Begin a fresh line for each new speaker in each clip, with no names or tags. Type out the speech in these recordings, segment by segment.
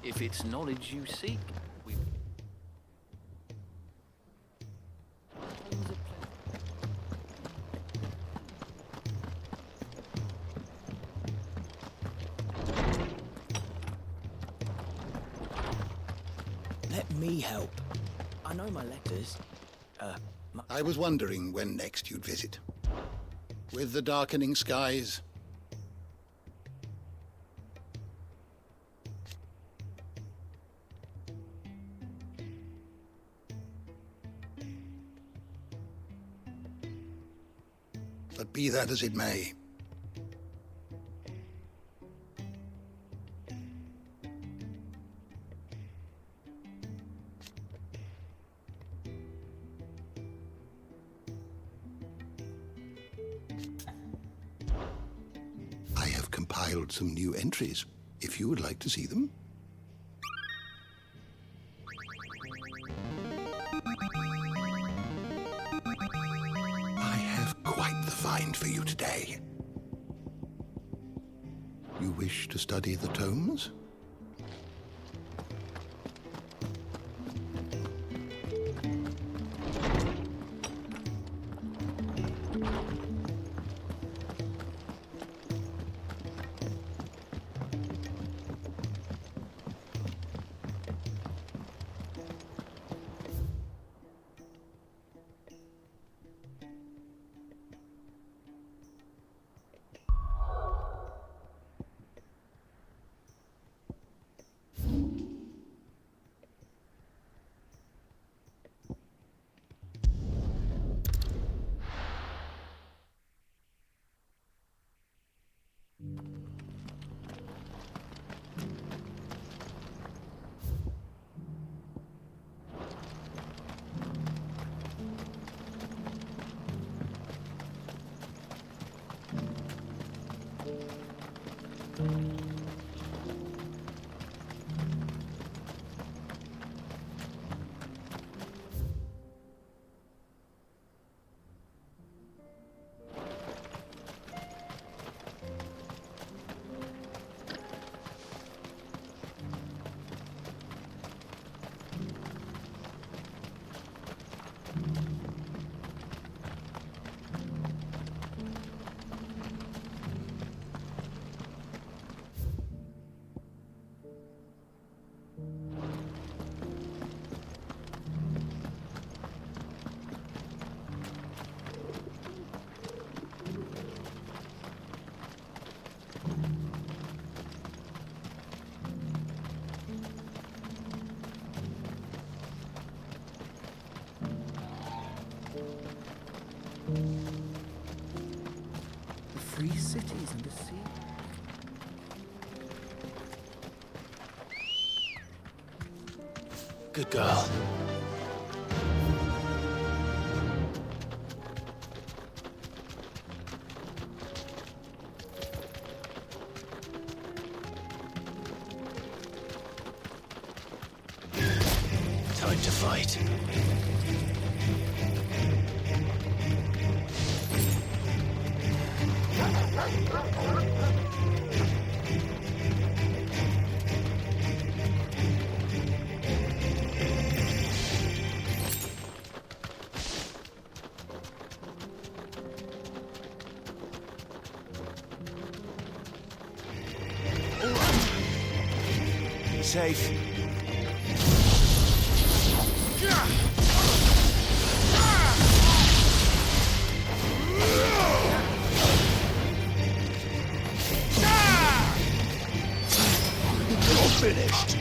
If it's knowledge you seek, we...
Let me help. I know my letters.
I was wondering when next you'd visit. With the darkening skies, but be that as it may, I have compiled some new entries, if you would like to see them. I have quite the find for you today. You wish to study the tomes?
The free cities and the sea.
Good girl. Time to fight. Safe. You're finished.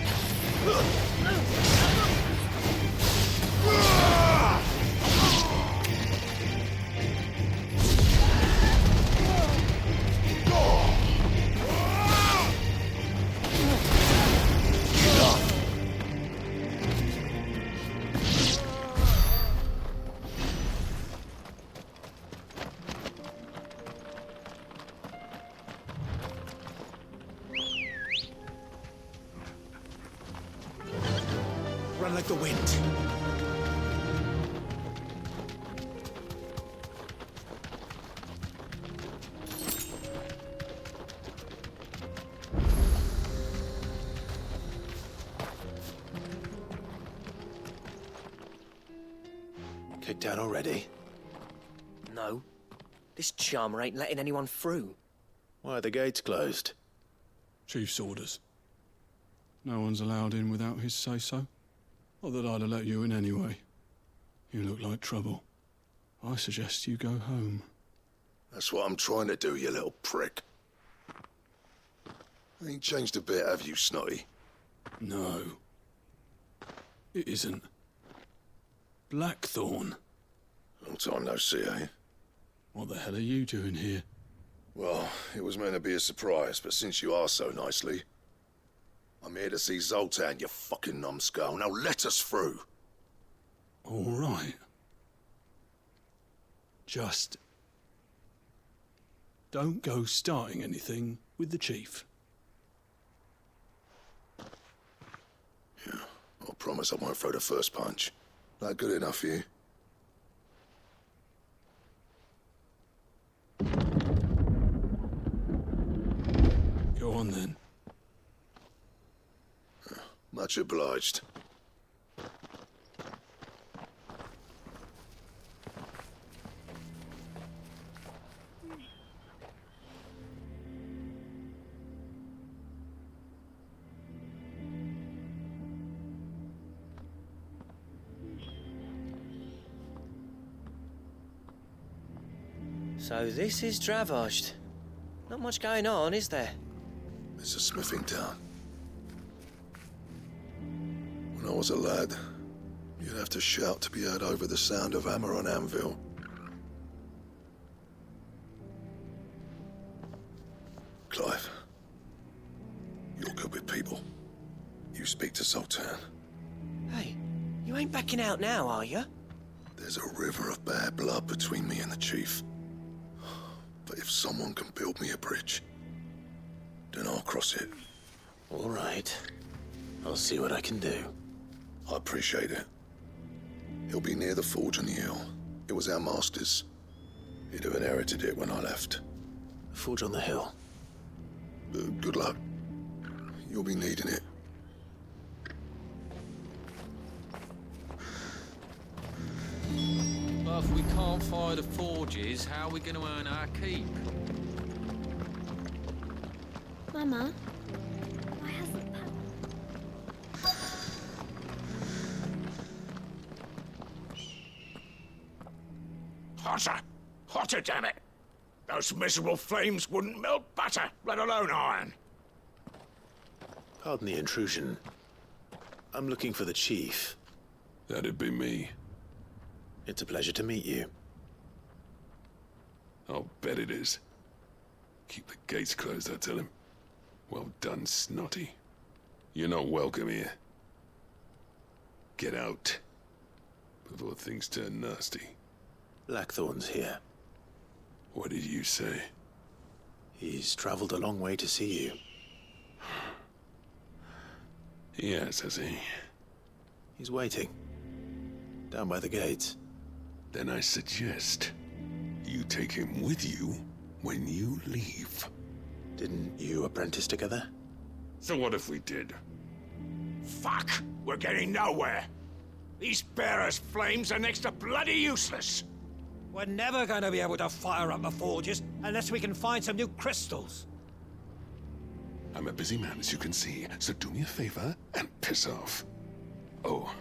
Run like the wind.
kicked out already?
No. This charmer ain't letting anyone through.
Why are the gates closed?
Chief's orders. No one's allowed in without his say-so. Not that I'd have let you in anyway. You look like trouble. I suggest you go home.
That's what I'm trying to do, you little prick. Ain't changed a bit, have you, Snotty?
No. It isn't. Blackthorn.
Long time no see, eh?
What the hell are you doing here?
Well, it was meant to be a surprise, but since you are so nicely, I'm here to see Zoltan, you fucking numbskull. Now let us through.
All right. Just don't go starting anything with the chief.
Yeah, I promise I won't throw the first punch. That good enough for you?
Go on then.
Much obliged.
So this is Dravosht. Not much going on, is there?
It's a smithing town. When I was a lad, you'd have to shout to be heard over the sound of hammer on anvil. Clive, you're good with people. You speak to Sultan.
Hey, you ain't backing out now, are you?
There's a river of bad blood between me and the chief. But if someone can build me a bridge, then I'll cross it.
All right. I'll see what I can do.
I appreciate it. He'll be near the forge on the hill. It was our master's. He'd have inherited it when I left.
Forge on the hill.
Good luck. You'll be needing it.
But if we can't fire the forges, how are we going to earn our keep?
Mama, why hasn't Papa...
Hotter! Hotter, damn it! Those miserable flames wouldn't melt butter, let alone iron.
Pardon the intrusion. I'm looking for the chief.
That'd be me.
It's a pleasure to meet you.
I'll bet it is. Keep the gates closed, I tell him. Well done, Snotty. You're not welcome here. Get out. Before things turn nasty.
Blackthorn's here.
What did you say?
He's traveled a long way to see you.
Yes, has he?
He's waiting. Down by the gates.
Then I suggest you take him with you when you leave.
Didn't you apprentice together?
So what if we did?
Fuck! We're getting nowhere. These bearers' flames are next to bloody useless.
We're never going to be able to fire up the forges unless we can find some new crystals.
I'm a busy man, as you can see, so do me a favor and piss off. Oh,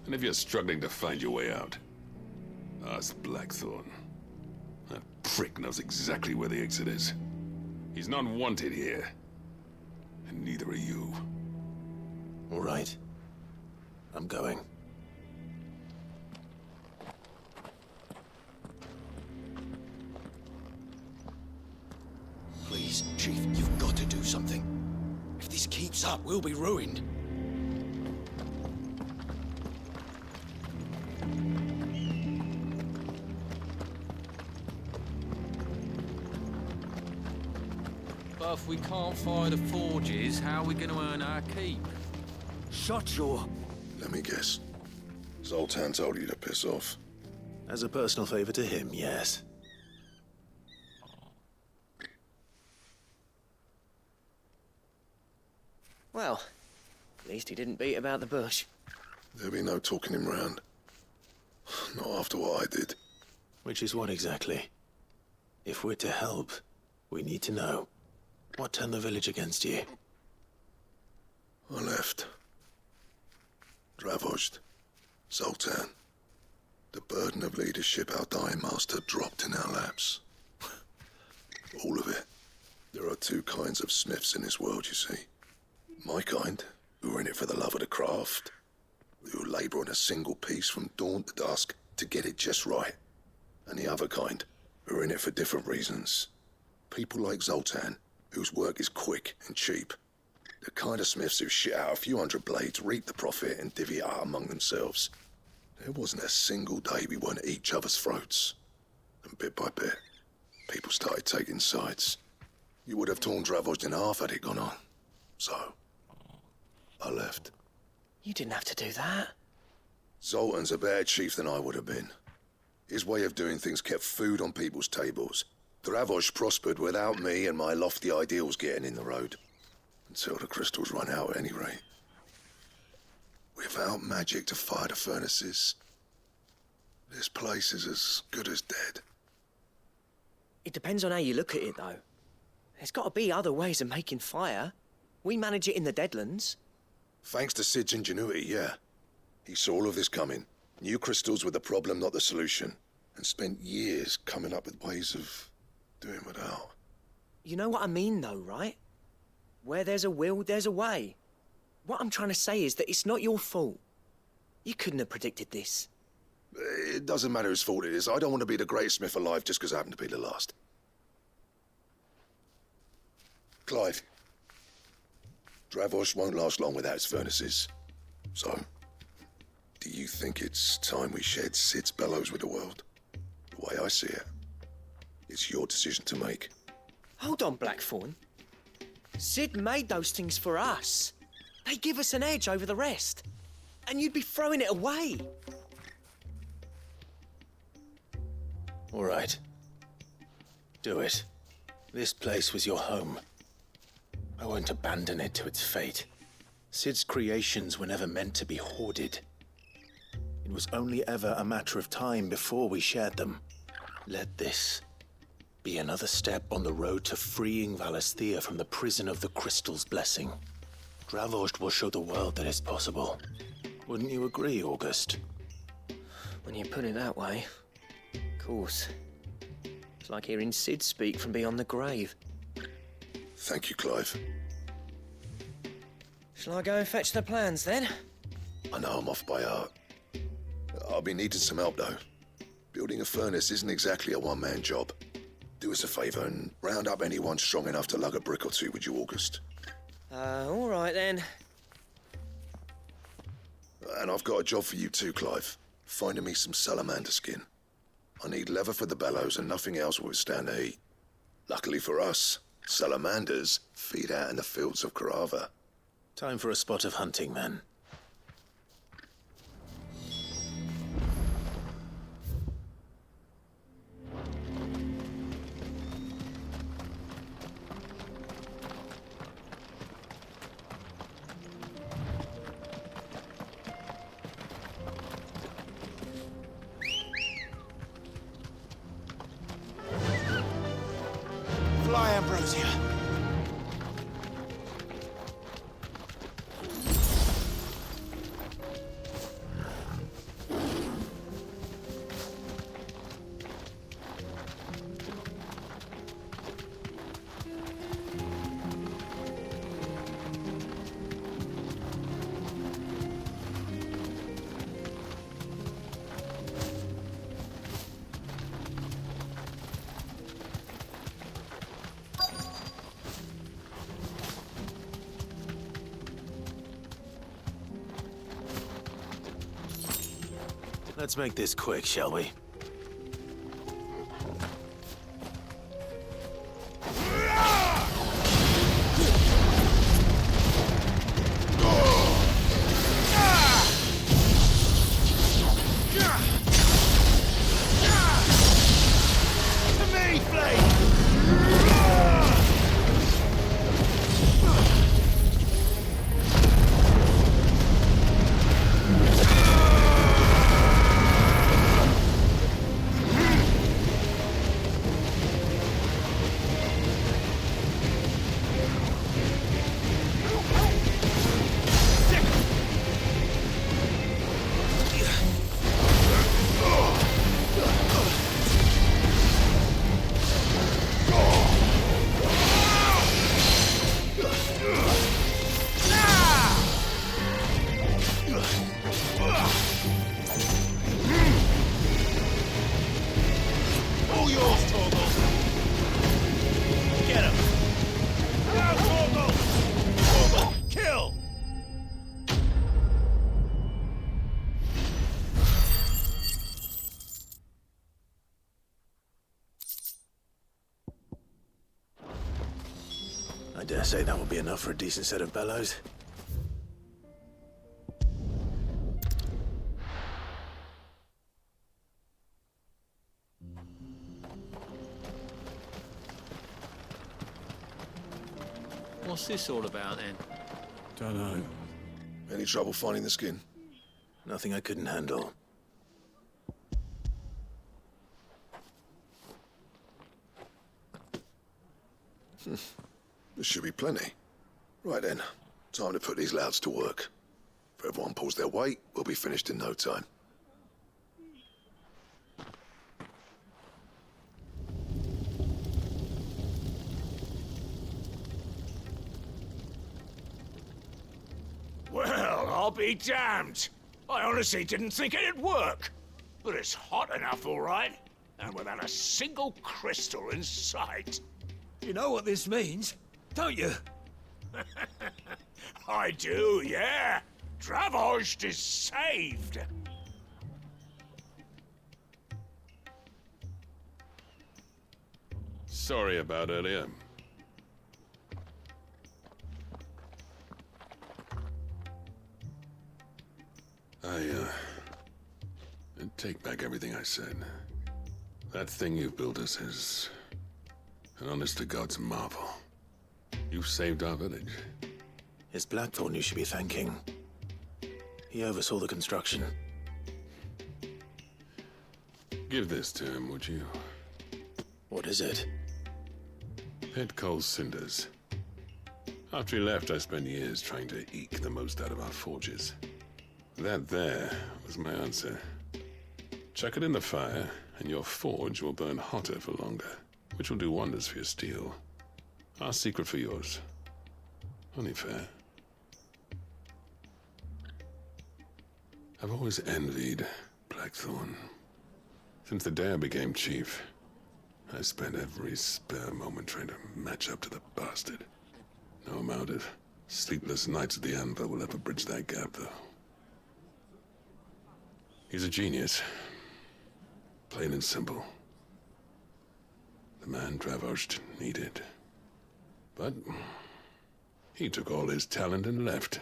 and if you're struggling to find your way out, ask Blackthorn. That prick knows exactly where the exit is. He's not wanted here. And neither are you.
All right. I'm going.
Please, Chief, you've got to do something. If this keeps up, we'll be ruined.
But if we can't fire the forges, how are we going to earn our keep?
Shut your...
Let me guess. Zoltan told you to piss off.
As a personal favor to him, yes.
Well, at least he didn't beat about the bush.
There'll be no talking him round. Not after what I did.
Which is what exactly? If we're to help, we need to know. What turned the village against you?
I left. Dravozd. Zoltan. The burden of leadership our dying master dropped in our laps. All of it. There are two kinds of smiths in this world, you see. My kind, who are in it for the love of the craft, who labour on a single piece from dawn to dusk to get it just right. And the other kind, who are in it for different reasons. People like Zoltan, whose work is quick and cheap. The kind of smiths who shit out a few hundred blades, reap the profit, and divvy it out among themselves. There wasn't a single day we weren't at each other's throats. And bit by bit, people started taking sides. You would have torn Dravozd in half had it gone on. So, I left.
You didn't have to do that.
Zoltan's a better chief than I would have been. His way of doing things kept food on people's tables. Dravozd prospered without me and my lofty ideals getting in the road. Until the crystals run out at any rate. Without magic to fire the furnaces, this place is as good as dead.
It depends on how you look at it, though. There's got to be other ways of making fire. We manage it in the Deadlands.
Thanks to Sid's ingenuity, yeah. He saw all of this coming. Knew crystals were the problem, not the solution. And spent years coming up with ways of doing without.
You know what I mean, though, right? Where there's a will, there's a way. What I'm trying to say is that it's not your fault. You couldn't have predicted this.
It doesn't matter whose fault it is. I don't want to be the greatest smith alive just because I happen to be the last. Clive. Dravozd won't last long without its furnaces. So, do you think it's time we shared Sid's bellows with the world? The way I see it, it's your decision to make.
Hold on, Blackthorn. Sid made those things for us. They give us an edge over the rest. And you'd be throwing it away.
All right. Do it. This place was your home. I won't abandon it to its fate. Sid's creations were never meant to be hoarded. It was only ever a matter of time before we shared them. Let this be another step on the road to freeing Valisthea from the prison of the Crystal's blessing. Dravozd will show the world that it's possible. Wouldn't you agree, August?
When you put it that way, of course. It's like hearing Sid speak from beyond the grave.
Thank you, Clive.
Shall I go and fetch the plans, then?
I know I'm off by heart. I'll be needing some help, though. Building a furnace isn't exactly a one-man job. Do us a favour and round up anyone strong enough to lug a brick or two, would you, August?
All right, then.
And I've got a job for you too, Clive. Finding me some salamander skin. I need leather for the bellows and nothing else will withstand the heat. Luckily for us, salamanders feed out in the fields of Karava.
Time for a spot of hunting, then.
Fly, Ambrosia.
Let's make this quick, shall we? I dare say that will be enough for a decent set of bellows.
What's this all about then?
Dunno.
Any trouble finding the skin?
Nothing I couldn't handle.
There should be plenty. Right then, time to put these louds to work. If everyone pulls their weight, we'll be finished in no time.
Well, I'll be damned. I honestly didn't think it'd work. But it's hot enough, all right. And without a single crystal in sight.
You know what this means, don't you?
I do, yeah. Dravost is saved.
Sorry about earlier. I take back everything I said. That thing you've built us is an honest-to-God's marvel. You've saved our village.
It's Blackthorn you should be thanking. He oversaw the construction.
Give this to him, would you?
What is it?
Pet coal cinders. After he left, I spent years trying to eke the most out of our forges. That there was my answer. Chuck it in the fire, and your forge will burn hotter for longer, which will do wonders for your steel. Our secret for yours. Only fair. I've always envied Blackthorn. Since the day I became chief, I spent every spare moment trying to match up to the bastard. No amount of sleepless nights at the Anvil will ever bridge that gap, though. He's a genius. Plain and simple. The man Dravost needed. But he took all his talent and left.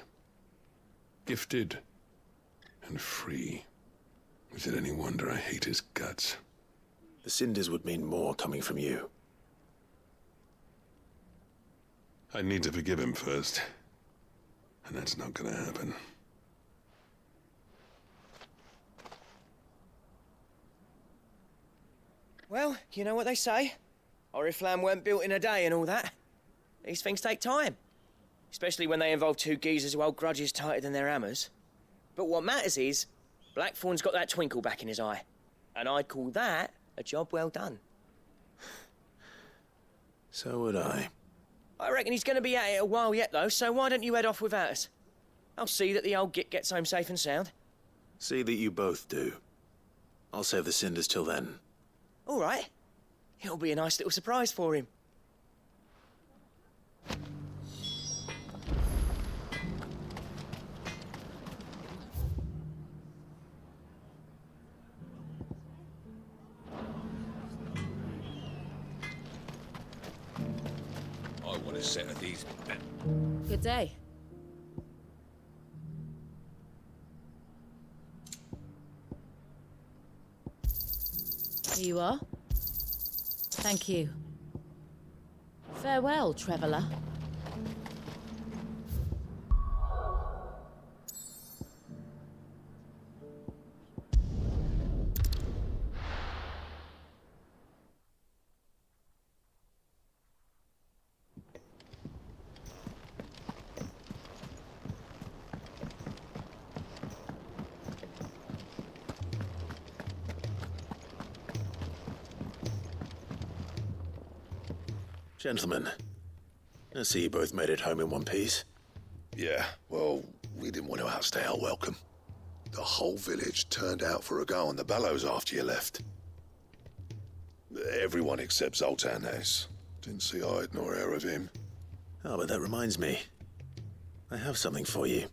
Gifted and free. Is it any wonder I hate his guts?
The cinders would mean more coming from you.
I need to forgive him first. And that's not gonna happen.
Well, you know what they say. Oriflamme weren't built in a day and all that. These things take time. Especially when they involve two geezers who hold grudges tighter than their hammers. But what matters is, Blackthorn's got that twinkle back in his eye. And I'd call that a job well done.
So would I.
I reckon he's going to be at it a while yet, though, so why don't you head off without us? I'll see that the old git gets home safe and sound.
See that you both do. I'll save the cinders till then.
All right. It'll be a nice little surprise for him.
I want a set of these.
Good day. Here you are. Thank you. Farewell, traveller.
Gentlemen, I see you both made it home in one piece.
Yeah, well, we didn't want to outstay our welcome. The whole village turned out for a go on the bellows after you left. Everyone except Zoltan has. Didn't see hide nor hair of him.
Oh, but that reminds me. I have something for you.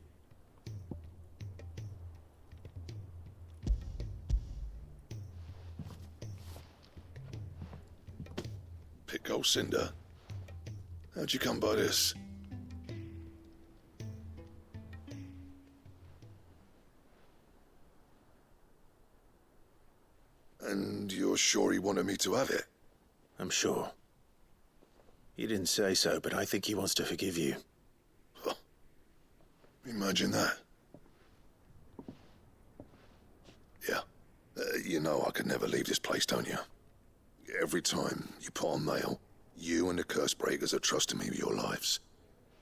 Pick old cinder. How'd you come by this? And you're sure he wanted me to have it?
I'm sure. He didn't say so, but I think he wants to forgive you.
Huh. Imagine that. Yeah. You know I could never leave this place, don't you? Every time you put on mail, you and the curse breakers are trusting me with your lives.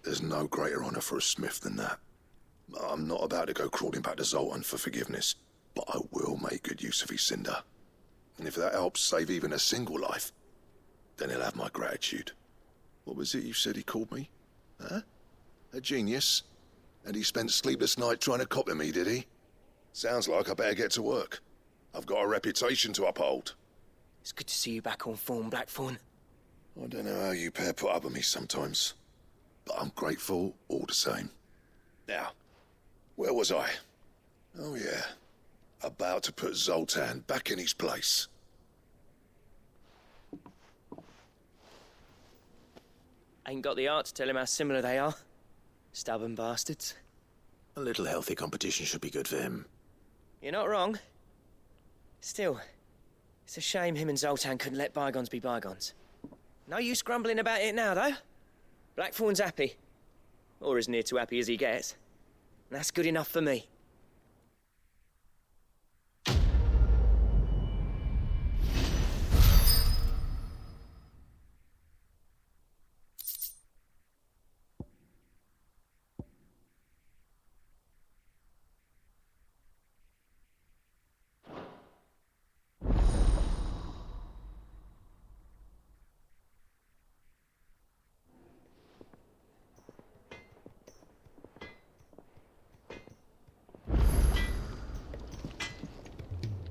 There's no greater honor for a smith than that. I'm not about to go crawling back to Zoltan for forgiveness, but I will make good use of his cinder. And if that helps save even a single life, then he'll have my gratitude. What was it you said he called me? Huh? A genius? And he spent sleepless night trying to copy me, did he? Sounds like I better get to work. I've got a reputation to uphold.
It's good to see you back on form, Blackthorn.
I don't know how you pair put up with me sometimes, but I'm grateful all the same. Now, where was I? Oh yeah, about to put Zoltan back in his place.
Ain't got the art to tell him how similar they are. Stubborn bastards.
A little healthy competition should be good for him.
You're not wrong. Still, it's a shame him and Zoltan couldn't let bygones be bygones. No use grumbling about it now, though. Blackthorn's happy. Or as near to happy as he gets. And that's good enough for me.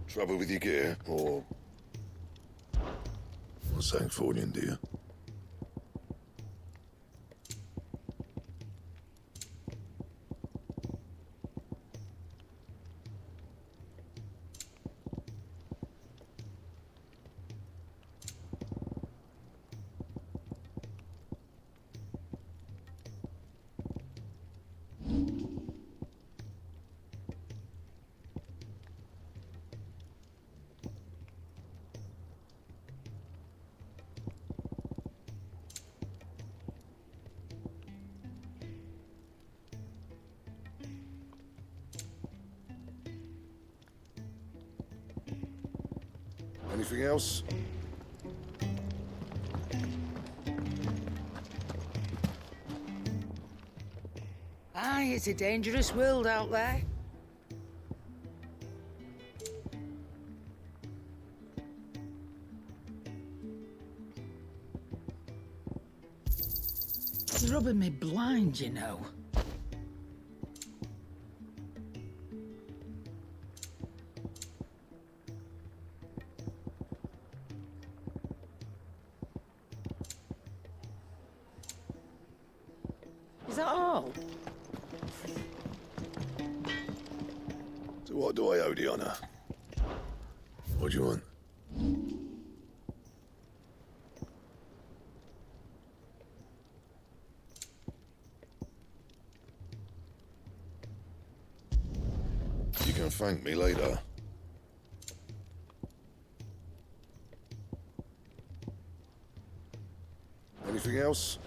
Trouble with your gear, or... What's that for you, dear? Anything else?
Aye, it's a dangerous world out there. It's rubbing me blind, you know. Is that all?
So what do I owe the honor? What do you want? You can thank me later. Anything else?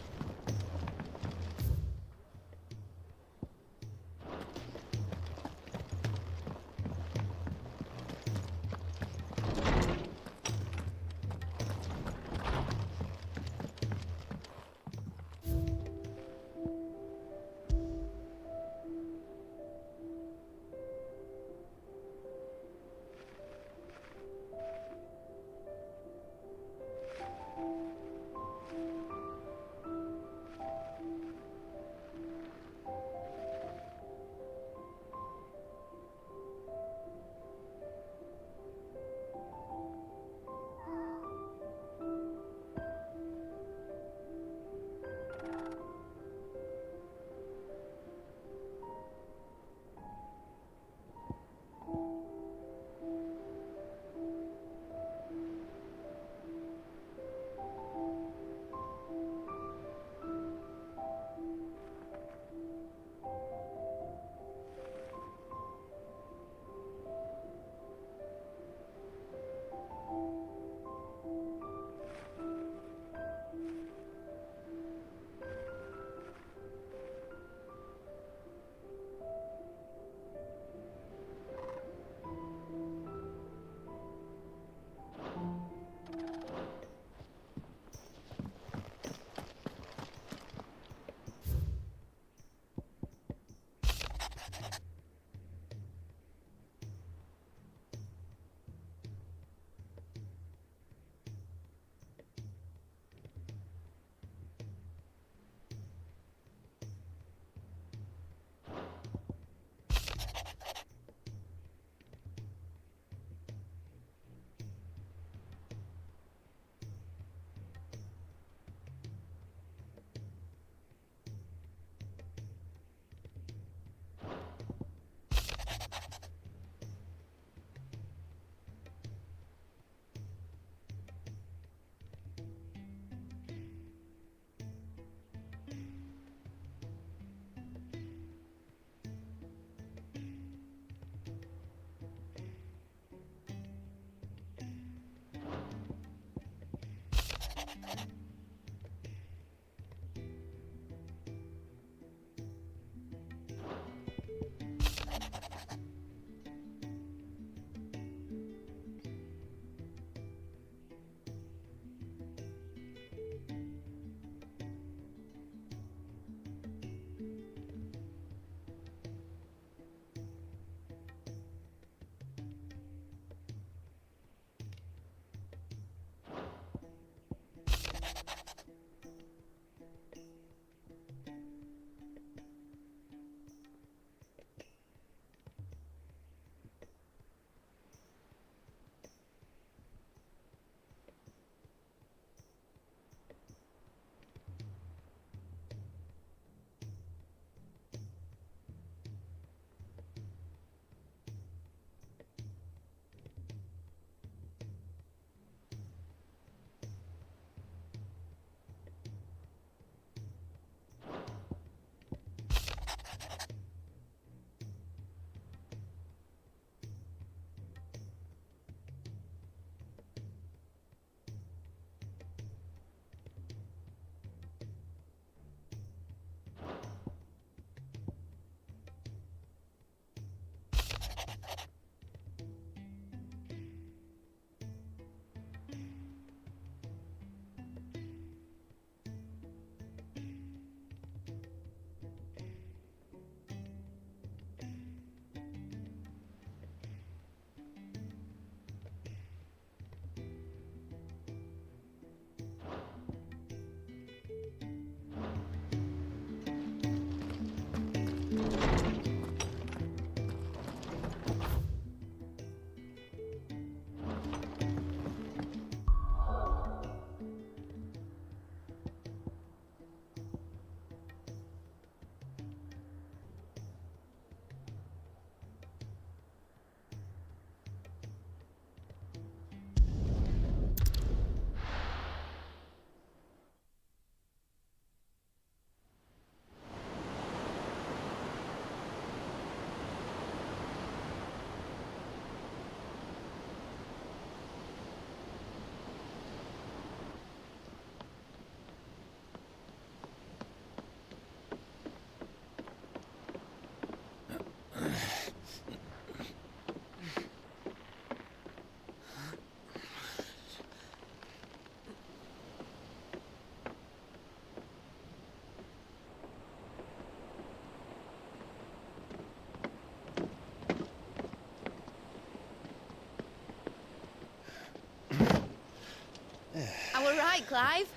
Clive.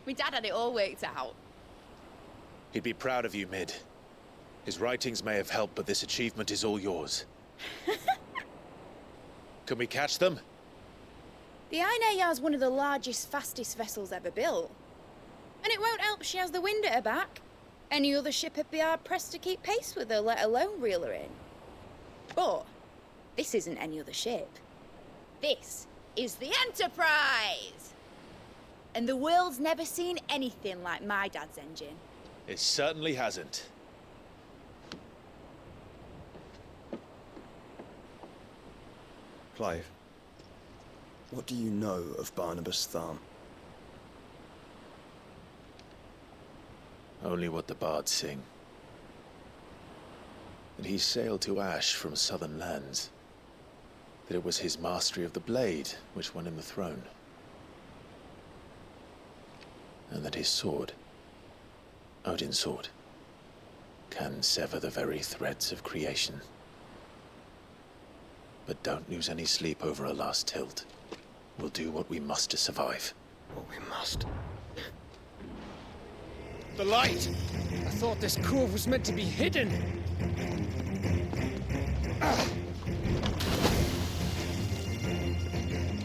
My dad had it all worked out.
He'd be proud of you, Mid. His writings may have helped, but this achievement is all yours. Can we catch them?
The Ainayar's one of the largest, fastest vessels ever built. And it won't help she has the wind at her back. Any other ship would be hard-pressed to keep pace with her, let alone reel her in. But this isn't any other ship. This is the Enterprise! And the world's never seen anything like my dad's engine.
It certainly hasn't.
Clive, what do you know of Barnabas Tharm?
Only what the bards sing. That he sailed to Ash from southern lands. That it was his mastery of the blade which won him the throne. And that his sword, Odin's sword, can sever the very threads of creation. But don't lose any sleep over a last tilt. We'll do what we must to survive.
What we must.
The light! I thought this cove was meant to be hidden.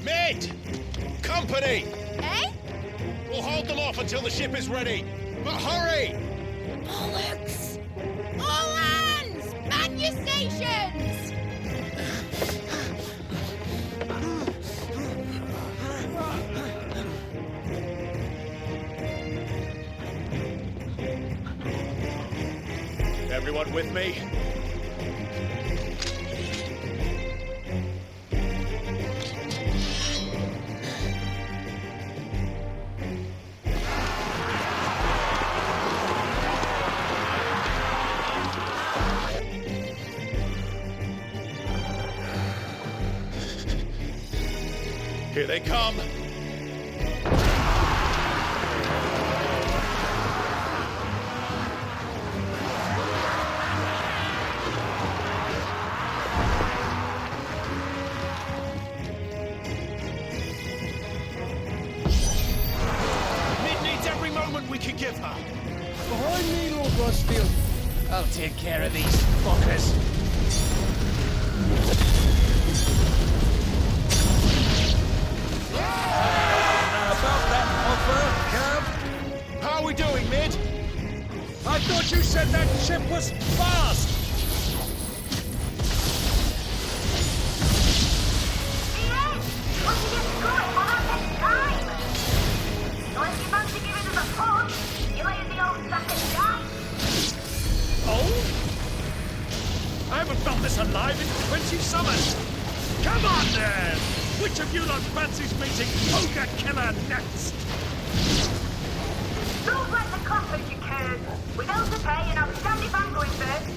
Mid! Company!
Eh?
We'll hold them off until the ship is ready. But hurry!
Bollocks! All hands! Man your stations!
Everyone with me? Here they come! We can give her.
Behind me, Lord Rosfield. I'll take care of these fuckers.
About that offer, Cab?
How are we doing, Mid?
I thought you said that ship was fast! I haven't felt this alive in 20 summers! Come on, then! Which of you lot fancies meeting Ogre Killer next?
Don't let the clappers, you curs! We know to pay and I'll stand if I'm going first.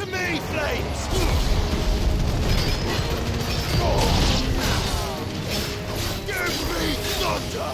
To me, Flames! Give me thunder!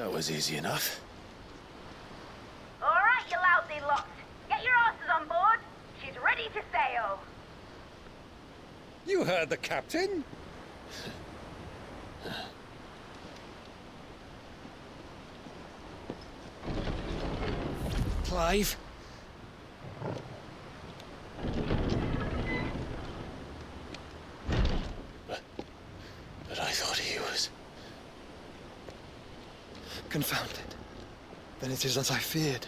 That was easy enough.
All right, you lousy lot. Get your asses on board. She's ready to sail.
You heard the captain.
Clive?
But I thought he was...
Confounded. Then it is as I feared.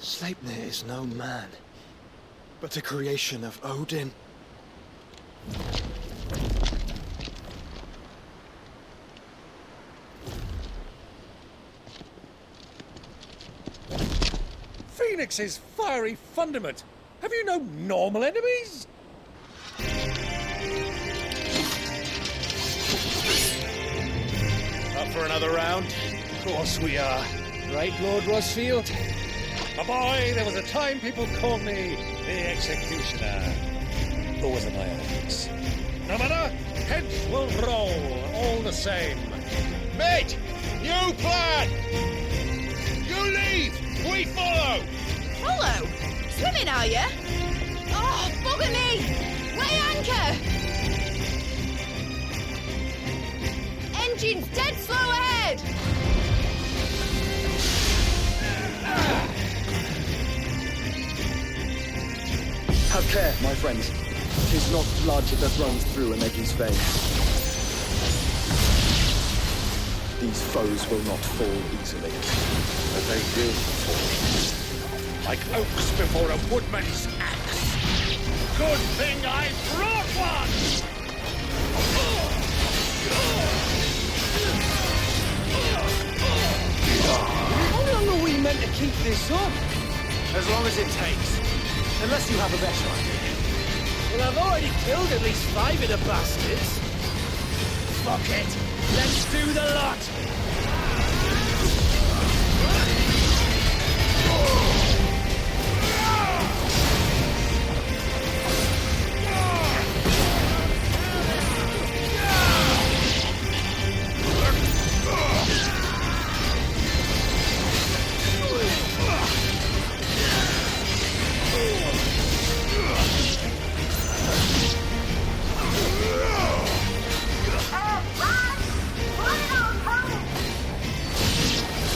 Sleipnir is no man, but a creation of Odin.
Phoenix's fiery fundament. Have you no normal enemies?
Up for another round? Of course we are. Right, Lord Rosfield?
My boy, there was a time people called me the Executioner. Who was my enemies? No matter, heads will roll, all the same.
Mate! New plan! You leave! We follow!
Follow? Swimming, are you? Oh, bugger me! Weigh anchor! Engine's dead slow ahead!
Have care, my friends. 'Tis not blood that runs through a Negi's veins. These foes will not fall easily.
But they will fall. Like oaks before a woodman's axe. Good thing I brought one!
How long are we meant to keep this up?
As long as it takes. Unless you have a better idea.
Well, I've already killed at least 5 of the bastards. Fuck it. Let's do the lot.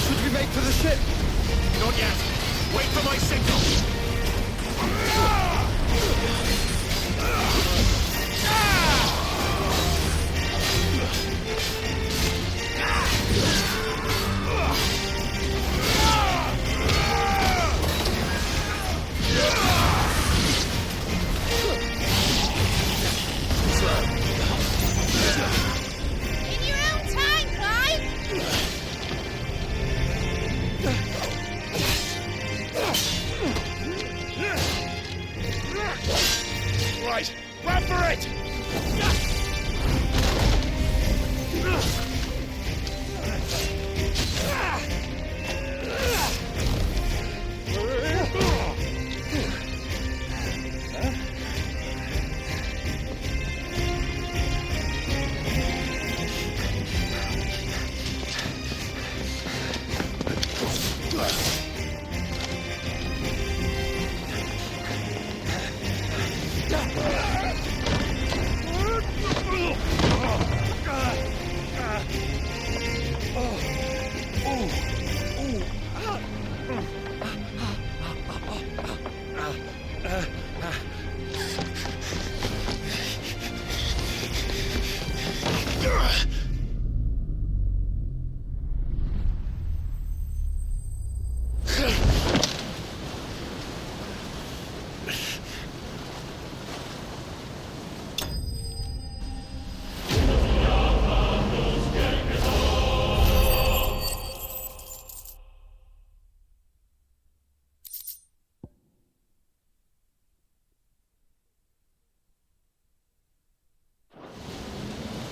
Should we make for the ship?
Not yet. Wait for my signal.
In your own time, Clive!
Right, run for it!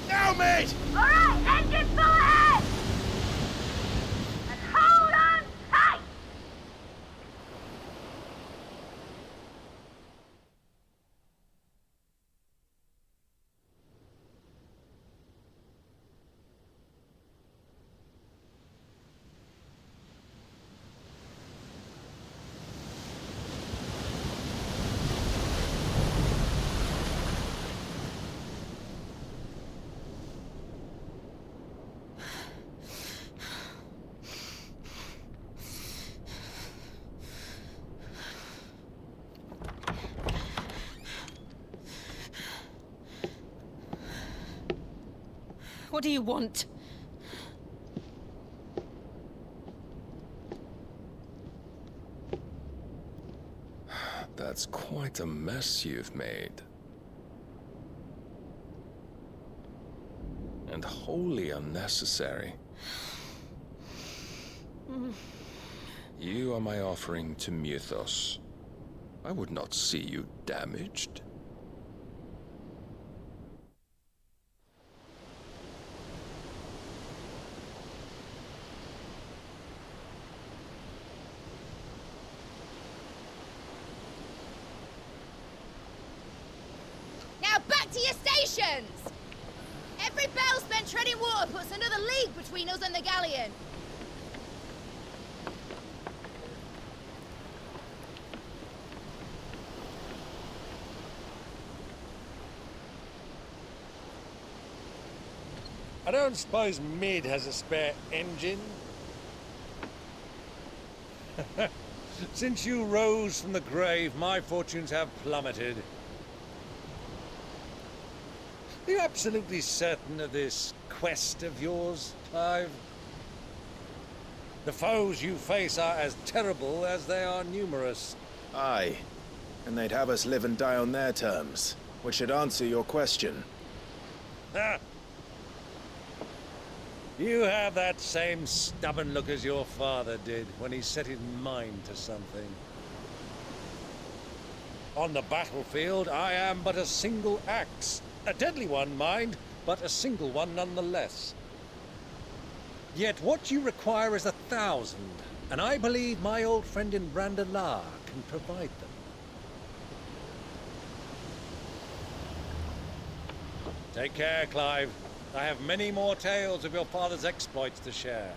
Now, mate!
All right, engine full ahead! And hold on tight!
What do you want?
That's quite a mess you've made. And wholly unnecessary. You are my offering to Mythos. I would not see you damaged.
Now back to your stations! Every bell spent treading water puts another league between us and the galleon.
I don't suppose Mid has a spare engine? Since you rose from the grave, my fortunes have plummeted. Are you absolutely certain of this quest of yours, Clive? The foes you face are as terrible as they are numerous.
Aye. And they'd have us live and die on their terms, which should answer your question.
Ha! You have that same stubborn look as your father did when he set his mind to something. On the battlefield, I am but a single axe. A deadly one, mind, but a single one nonetheless. Yet what you require is 1,000, and I believe my old friend in Randalar can provide them. Take care, Clive. I have many more tales of your father's exploits to share.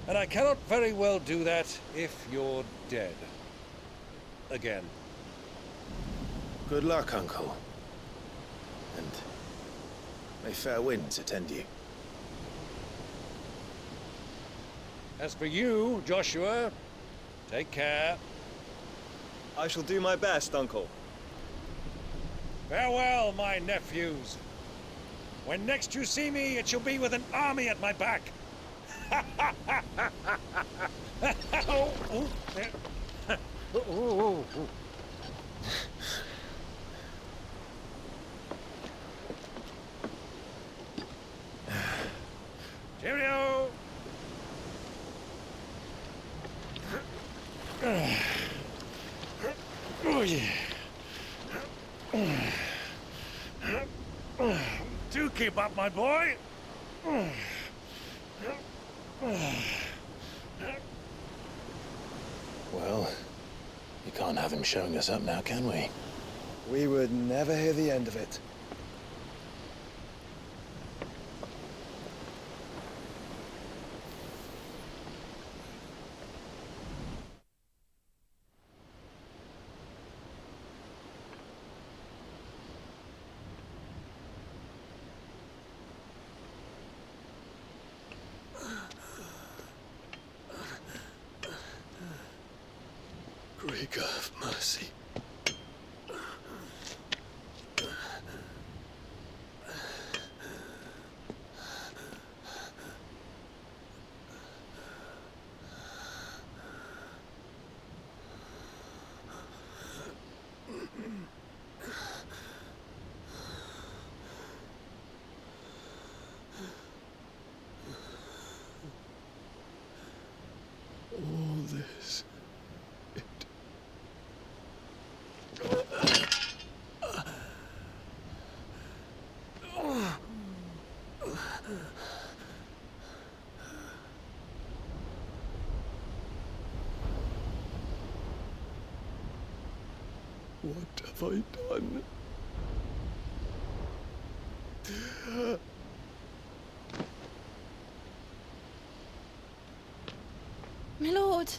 And I cannot very well do that if you're dead. Again.
Good luck, Uncle. And may fair winds attend you.
As for you, Joshua, take care.
I shall do my best, Uncle.
Farewell, my nephews. When next you see me, it shall be with an army at my back. Cheerio! Oh, yeah. Do keep up, my boy.
Well, you can't have him showing us up now, can we?
We would never hear the end of it.
Greek have mercy. All this. What have I done?
My lord.